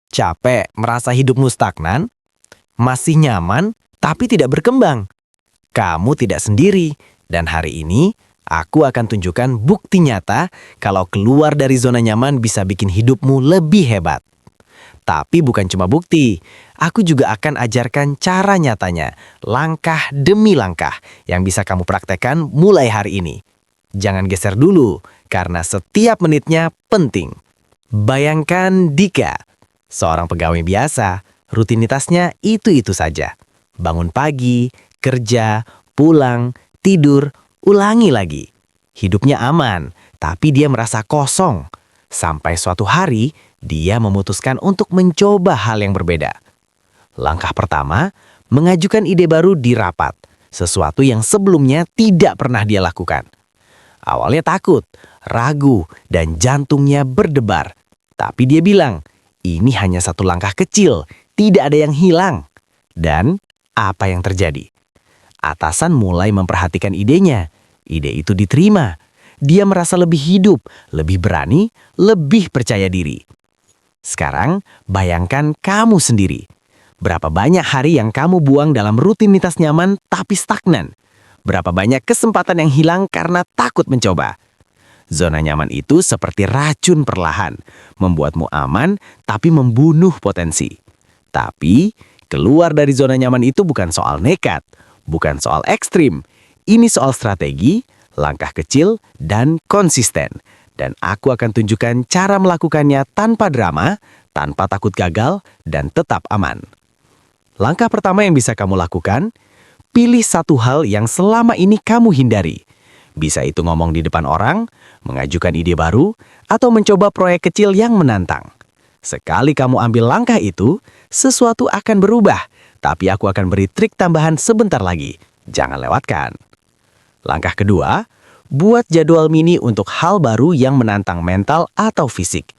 Capek merasa hidupmu stagnan? Masih nyaman tapi tidak berkembang? Kamu tidak sendiri, dan hari ini aku akan tunjukkan bukti nyata kalau keluar dari zona nyaman bisa bikin hidupmu lebih hebat. Tapi bukan cuma bukti, aku juga akan ajarkan cara nyatanya, langkah demi langkah yang bisa kamu praktekkan mulai hari ini. Jangan geser dulu, karena setiap menitnya penting. Bayangkan Dika, seorang pegawai biasa, rutinitasnya itu-itu saja. Bangun pagi, kerja, pulang, tidur, ulangi lagi. Hidupnya aman, tapi dia merasa kosong. Sampai suatu hari, dia memutuskan untuk mencoba hal yang berbeda. Langkah pertama, mengajukan ide baru di rapat, sesuatu yang sebelumnya tidak pernah dia lakukan. Awalnya takut, ragu, dan jantungnya berdebar. Tapi dia bilang, ini hanya satu langkah kecil, tidak ada yang hilang. Dan apa yang terjadi? Atasan mulai memperhatikan idenya. Ide itu diterima. Dia merasa lebih hidup, lebih berani, lebih percaya diri. Sekarang, bayangkan kamu sendiri. Berapa banyak hari yang kamu buang dalam rutinitas nyaman tapi stagnan? Berapa banyak kesempatan yang hilang karena takut mencoba? Zona nyaman itu seperti racun perlahan, membuatmu aman tapi membunuh potensi. Tapi, keluar dari zona nyaman itu bukan soal nekat, bukan soal ekstrim. Ini soal strategi, langkah kecil, dan konsisten. Dan aku akan tunjukkan cara melakukannya tanpa drama, tanpa takut gagal, dan tetap aman. Langkah pertama yang bisa kamu lakukan, pilih satu hal yang selama ini kamu hindari. Bisa itu ngomong di depan orang, mengajukan ide baru, atau mencoba proyek kecil yang menantang. Sekali kamu ambil langkah itu, sesuatu akan berubah, tapi aku akan beri trik tambahan sebentar lagi. Jangan lewatkan. Langkah kedua, buat jadwal mini untuk hal baru yang menantang mental atau fisik.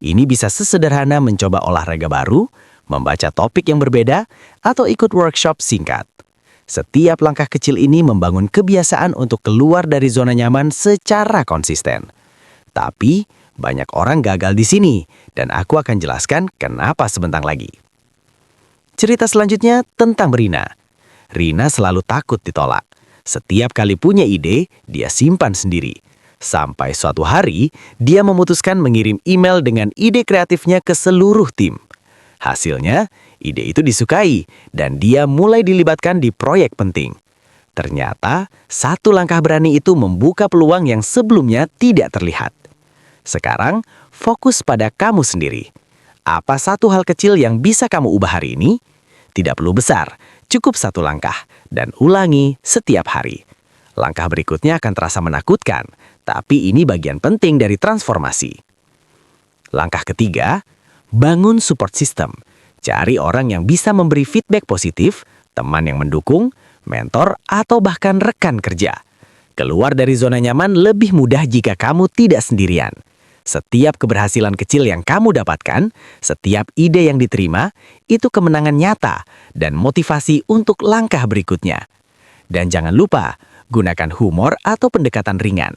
Ini bisa sesederhana mencoba olahraga baru, membaca topik yang berbeda, atau ikut workshop singkat. Setiap langkah kecil ini membangun kebiasaan untuk keluar dari zona nyaman secara konsisten. Tapi, banyak orang gagal di sini, dan aku akan jelaskan kenapa sebentar lagi. Cerita selanjutnya tentang Rina. Rina selalu takut ditolak. Setiap kali punya ide, dia simpan sendiri. Sampai suatu hari, dia memutuskan mengirim email dengan ide kreatifnya ke seluruh tim. Hasilnya, ide itu disukai, dan dia mulai dilibatkan di proyek penting. Ternyata, satu langkah berani itu membuka peluang yang sebelumnya tidak terlihat. Sekarang, fokus pada kamu sendiri. Apa satu hal kecil yang bisa kamu ubah hari ini? Tidak perlu besar, cukup satu langkah, dan ulangi setiap hari. Langkah berikutnya akan terasa menakutkan, tapi ini bagian penting dari transformasi. Langkah ketiga, bangun support system. Cari orang yang bisa memberi feedback positif, teman yang mendukung, mentor, atau bahkan rekan kerja. Keluar dari zona nyaman lebih mudah jika kamu tidak sendirian. Setiap keberhasilan kecil yang kamu dapatkan, setiap ide yang diterima, itu kemenangan nyata dan motivasi untuk langkah berikutnya. Dan jangan lupa, gunakan humor atau pendekatan ringan.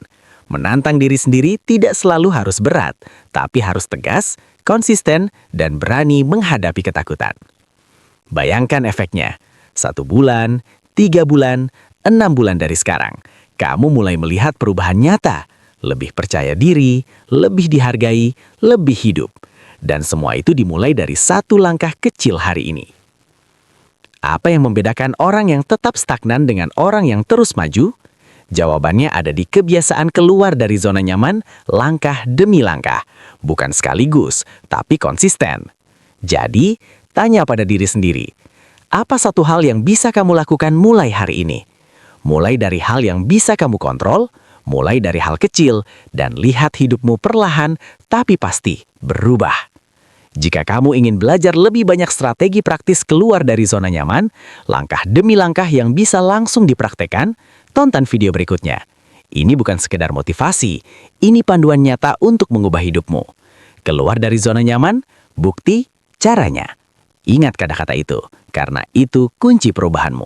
Menantang diri sendiri tidak selalu harus berat, tapi harus tegas, konsisten, dan berani menghadapi ketakutan. Bayangkan efeknya. 1 bulan, 3 bulan, 6 bulan dari sekarang. Kamu mulai melihat perubahan nyata. Lebih percaya diri, lebih dihargai, lebih hidup. Dan semua itu dimulai dari satu langkah kecil hari ini. Apa yang membedakan orang yang tetap stagnan dengan orang yang terus maju? Jawabannya ada di kebiasaan keluar dari zona nyaman langkah demi langkah. Bukan sekaligus, tapi konsisten. Jadi, tanya pada diri sendiri. Apa satu hal yang bisa kamu lakukan mulai hari ini? Mulai dari hal yang bisa kamu kontrol, mulai dari hal kecil, dan lihat hidupmu perlahan tapi pasti berubah. Jika kamu ingin belajar lebih banyak strategi praktis keluar dari zona nyaman, langkah demi langkah yang bisa langsung dipraktekkan, tonton video berikutnya. Ini bukan sekedar motivasi, ini panduan nyata untuk mengubah hidupmu. Keluar dari zona nyaman, bukti caranya. Ingat kata-kata itu, karena itu kunci perubahanmu.